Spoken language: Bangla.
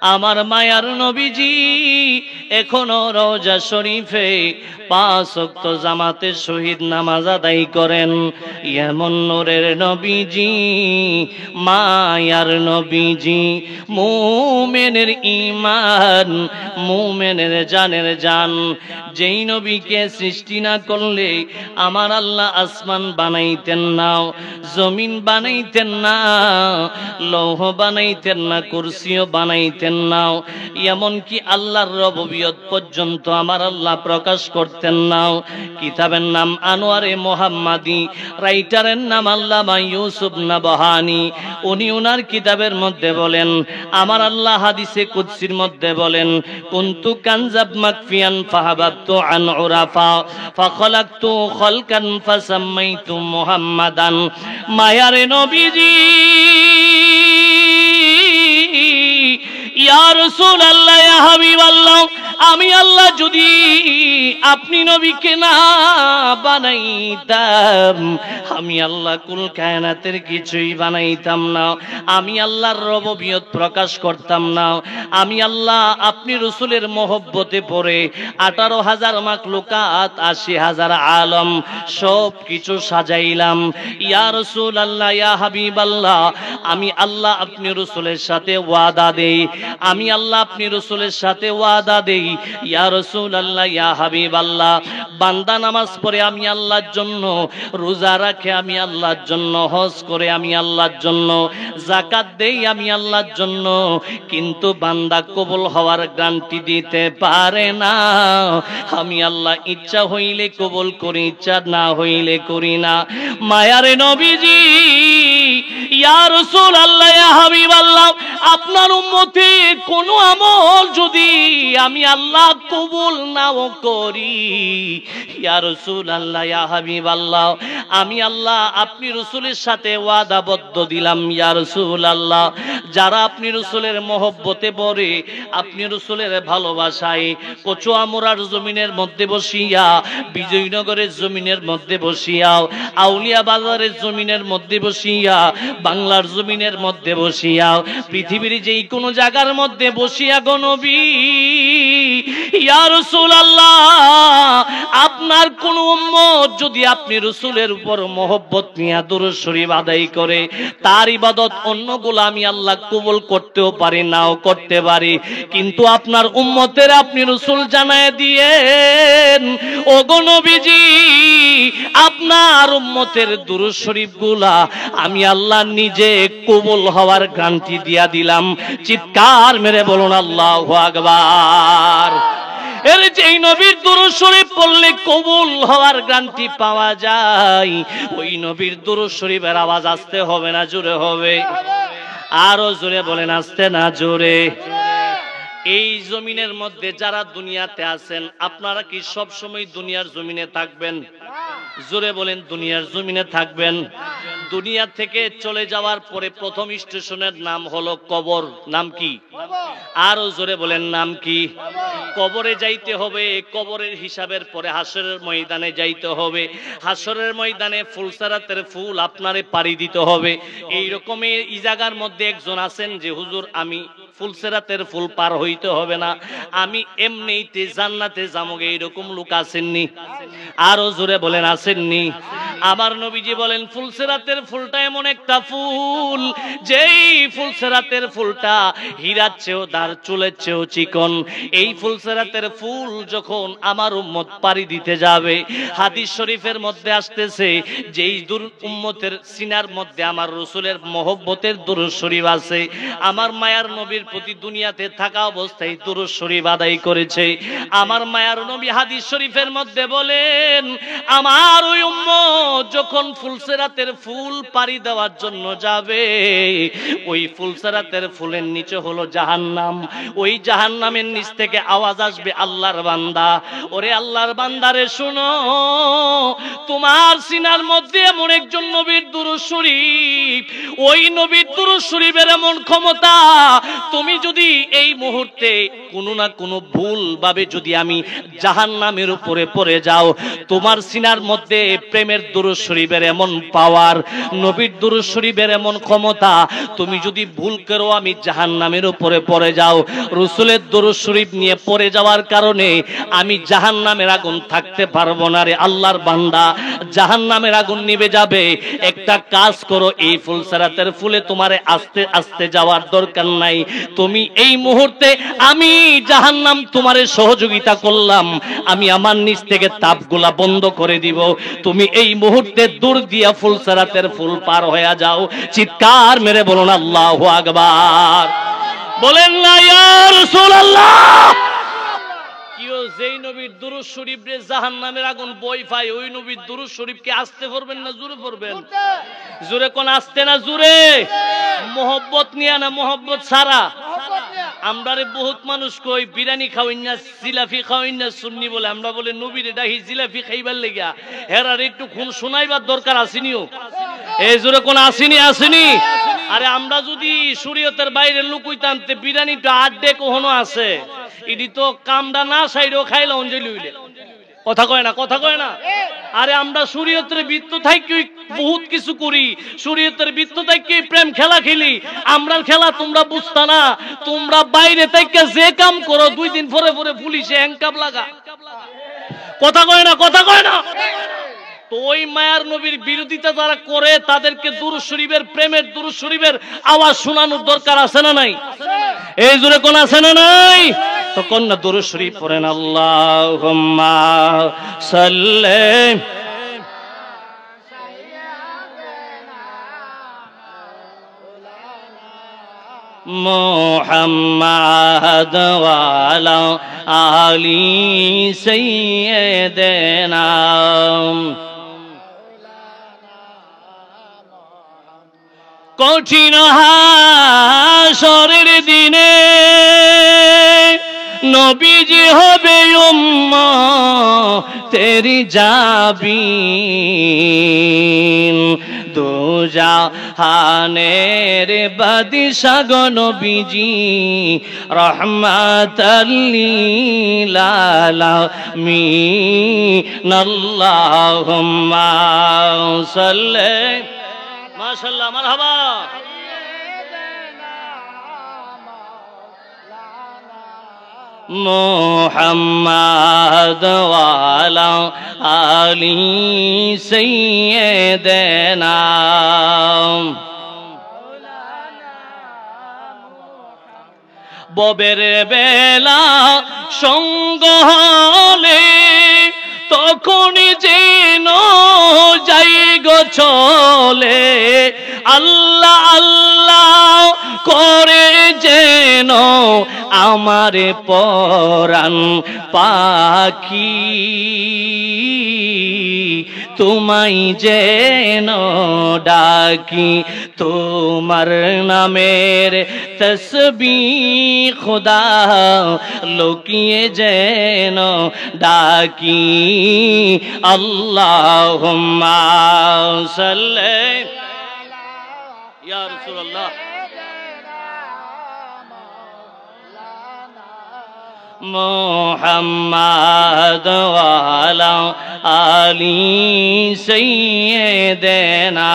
আমার মায়ার নবীজি এখনো রওজা শরীফে 5 ওয়াক্ত জামাতে শহীদ নামাজ আদায় করেন। এমন নূরের নবীজি, মায়ার নবীজি, মুমিনের ঈমান, মুমিনের জানের জান। যেই নবীকে সৃষ্টি না করলে আমার আল্লাহ আসমান বানাইতেন না, জমিন বানাইতেন না, লৌহ বানাইতেন না, কুরসিও বানাইতেন না, এমনকি আল্লাহর রবুবিয়ত পর্যন্ত আমার আল্লাহ প্রকাশ করতেন না। কিতাবের নাম আনোয়ারে মোহাম্মদী, রাইটারের নাম আল্লামা ইউসুফ নাবহানী। উনি ওনার কিতাবের মধ্যে বলেন, আমার আল্লাহ হাদিসে কুদসির মধ্যে বলেন, কুনতু কানজাব মাকফিয়ান ফাহাবাবতু আন উরাফা ফাখলাকতু খলকান ফাসাম্মাইতু মুহাম্মাদান। মায়ারে নবীজি, ইয়া রাসূলুল্লাহ, ইয়া হাবিবাল্লাহ, আমি আল্লাহ যদি আপনি নবীকে না বানাইতাম, আমি আল্লাহ কুল কায়নাতের কিছুই বানাইতাম না, আমি আল্লাহর রবুবিয়ত প্রকাশ করতাম না। আমি আল্লাহ আপনি রসুলের মহব্বতে পড়ে 18,000 মাখলুকাত, 80,000 আলম সব কিছু সাজাইলাম। ইয়া রাসূলুল্লাহ, ইয়া হাবিবাল্লাহ, আমি আল্লাহ আপনি রসুলের সাথে ওয়াদা দেই, আমি আল্লাহ আপনি রসুলের সাথে ওয়াদা দেই, ইয়া রাসূলুল্লাহ, ইয়া হাবিবাল্লাহ, বান্দা নামাজ পড়ে আমি আল্লাহর জন্য, রোজা রাখে আমি আল্লাহর জন্য, হজ করে আমি আল্লাহর জন্য, যাকাত দেই আমি আল্লাহর জন্য, কিন্তু বান্দা কবুল হওয়ার গ্যারান্টি দিতে পারে না। আমি আল্লাহ ইচ্ছা হইলে কবুল করি, ইচ্ছা না হইলে করি না। মায়ারে নবীজি, ইয়া রাসূলুল্লাহ, ইয়া হাবিবাল্লাহ, আপনার উম্মতে কোন আমল যদি আমি আল্লাহ কবুল নাও করি, ইয়া রাসূলুল্লাহ, ইয়া হাবিবাল্লাহ, আমি আল্লাহ আপনি রসুলের সাথে ওয়াদাবদ্ধ দিলাম, ইয়া রাসূলুল্লাহ, যারা আপনি রসুলের মহব্বতে পড়ে, আপনি রসুলের ভালোবাসায় কচুয়ামুরার জমিনের মধ্যে বসিয়া, বিজয়নগরের জমিনের মধ্যে বসিয়া, আউলিয়া বাজারের জমিনের মধ্যে বসিয়া, বাংলার জমিনের মধ্যে বসিয়া, পৃথিবীর যেই কোনো জায়গার মধ্যে বসিয়া গো নবী, ইয়া রাসূলুল্লাহ, আপনার কোন উম্মত যদি আপনি রসুলের উপর মহব্বত নিয়ে দুরূদ শরীফ আদায় করে, তার ইবাদত অন্যগুলো আমি আল্লাহ কবুল করতেও পারি, নাও করতে পারি, কিন্তু আপনার উম্মতের আপনি রসুল জানায় দিয়েন, ওগো নবীজি, আপনার উম্মতের দুরূদ শরীফ গুলা আমি আল্লাহ নিজে কবুল হওয়ার গ্যারান্টি দিয়া দিলাম। চিৎকার মেরে বলুন আল্লাহু আকবার। এর যেই নবীর দুরূদ শরীফ পড়লে কবুল হওয়ার গ্যারান্টি পাওয়া যায়, ওই নবীর দুরূদ শরীফের আওয়াজ আসতে হবে না জোরে হবে? আরো জোরে বলেন, আসতে না জোরে? এই জমিনের মধ্যে যারা দুনিয়াতে আছেন, আপনারা কি সব সময় দুনিয়ার জমিনে থাকবেন? জোরে বলেন, দুনিয়ার জমিনে থাকবেন? দুনিয়া থেকে চলে যাওয়ার পরে প্রথম স্টেশনের নাম হলো কবর। নাম কি? আরো জোরে বলেন, নাম কি? কবরে যাইতে হবে, কবরের হিসাবের পরে হাসরের ময়দানে যাইতে হবে, হাসরের ময়দানে ফুলসারাতের ফুল আপনারে পাড়ি দিতে হবে। এইরকমই এই জায়গার মধ্যে একজন আছেন যে, হুজুর আমি ফুলসেরাতের ফুল পার হইতে হবে না, আমি এমনিতে জান্নাতে যাবো, এইরকম লোক আসেননি? আরো জোরে বলেন, আসেননি? আমার নবীজি বলেন, ফুলসেরাতের ফুলটা এমন একটা ফুল, যেই ফুলসেরাতের ফুলটা হীরার চেয়েও দার, চুলের চেয়েও চিকন। এই ফুলসেরাতের ফুল যখন আমার উম্মত পাড়ি দিতে যাবে, হাদিস শরীফের মধ্যে আসতেছে, যেই উম্মতের সিনার মধ্যে আমার রসুলের মহব্বতের দুরূদ শরীফ আছে, আমার মায়ার নবীর প্রতি দুনিয়াতে থাকা অবস্থায় দুরূদ শরীফ আদায় করেছে, আমার মায়ার নবী হাদিস শরীফের মধ্যে বলেন, আমার ওই উম্মত যখন ফুলসেরাতের ফুল পাড়ি দেওয়ার জন্য যাবে, ওই ফুলসেরাতের ফুলের নিচে হলো জাহান্নাম। ওই জাহান্নামের নিচ থেকে আওয়াজ আসবে, আল্লাহর বান্দা, ওরে আল্লাহর বান্দারে শুনো, তোমার সিনার মধ্যে এমন একজন নবীর দুরূদ শরীফ, ওই নবীর দুরূদ শরীফের এমন ক্ষমতা, তুমি যদি এই মুহূর্তে কোনো না কোনো ভুল ভাবে যদি আমি জাহান্নামের উপরে পড়ে যাও, তোমার সিনার মধ্যে প্রেমের দুরূদ শরীফের এমন পাওয়ার, নবীর দুরূদ শরীফের এমন ক্ষমতা, তুমি যদি ভুল করো আমি জাহান্নামের উপরে পড়ে যাও, রাসূলের দুরূদ শরীফ নিয়ে পড়ে যাওয়ার কারণে আমি জাহান্নামের আগুন থাকতে পারবো না রে আল্লাহর বান্দা, জাহান্নামের আগুন নিভে যাবে। একটা কাজ করো, এই ফুলসরাতের ফুলে তোমারে আস্তে আস্তে যাওয়ার দরকার নাই। তুমি এই মুহূর্তে, আমি জাহান্নাম তোমারে সহযোগিতা করলাম, আমি আমার নিচ থেকে তাপগুলা বন্ধ করে দিব, তুমি এই মুহূর্তে দূর দিয়া ফুলসরাতের ফুল পার হয়ে যাও। চিৎকার মেরে বলুন আল্লাহু আকবার। বলেন না ইয়া রাসূলুল্লাহ। যেই নবীর দুরূদ শরীফ রে জাহান্নামের আগুন বই পায়, ওই নবীর দুরূদ শরীফকে আস্তে পড়বেন না জোরে পড়বেন? জোরে কোন আস্তে না জোরে? মোহব্বত নিয়ে না মোহব্বত ছাড়া? আমরা রে বহুত মানুষ কই বিরিয়ানি খাওয়াই না, জিলাপি খাওয়াই না সুন্নি বলে, আমরা বলে নবীর ডাহি জিলাপি খাইবার লেগা, হেরার একটু খুন শোনাইবার দরকার আসেনিও? এই জোরে কোন আসেনি? আসেনি? আরে আমরা যদি শরীয়তের বাইরে লুকুইতাম তে বিরিয়ানিটা আড্ডে কখনো আছে, এটি তো কামডা না সাইডও খাইলে অঞ্জলি হইলে। কথা কয় না? কথা কয় না? আরে আমরা শরীয়তের বৃত্ত থাকি বহুত কিছু করি, শরীয়তের বৃত্ত থাকি প্রেম খেলা খেলি। আমরা খেলা তোমরা বুঝতা না, তোমরা বাইরে থেকে যে কাম করো 2 দিন পরে পরে পুলিশে হ্যাংকাপ লাগা। কথা কয় না? কথা কয় না? তো ওই মায়ার নবীর বিরোধিতা যারা করে তাদেরকে দুরূদ শরীফের, প্রেমের দুরূদ শরীফের আওয়াজ শোনানোর দরকার আছে না নাই? এই জোরে কোন আছে না নাই? তখন না দুরূদ শরীফ পড়েন, আল্লাহুম্মা সাল্লি মুহাম্মাদ ওয়া আলা আলি সাইয়্যিদিনা। কঠিন হাসরের দিনে নবীজি হবে উম্মতেরি জাবিন, দুজাহানের বাদশা গো নবীজি রহমাতাল লিল আলামিন। আল্লাহুম্মা সাল্লি, মাশাআল্লাহ, মারহাবা। মুহাম্মাদ ওয়া আলা আলি সাইয়্যিদিনা। ববের বেলা সঙ্গ হলে তখন যেন যাই গো চলে, আল্লাহ আল্লাহ করে যেন আমার পরাণ পাখি, তোমায় যেন ডাকি, তোমার নামের তসবিহ খোদা লুকিয়ে যেন ডাকি। আল্লাহুম্মা সাল্লি ইয়া রাসূলুল্লাহ। মুহাম্মাদ ওয়া আলা আলি সাইয়্যিদিনা।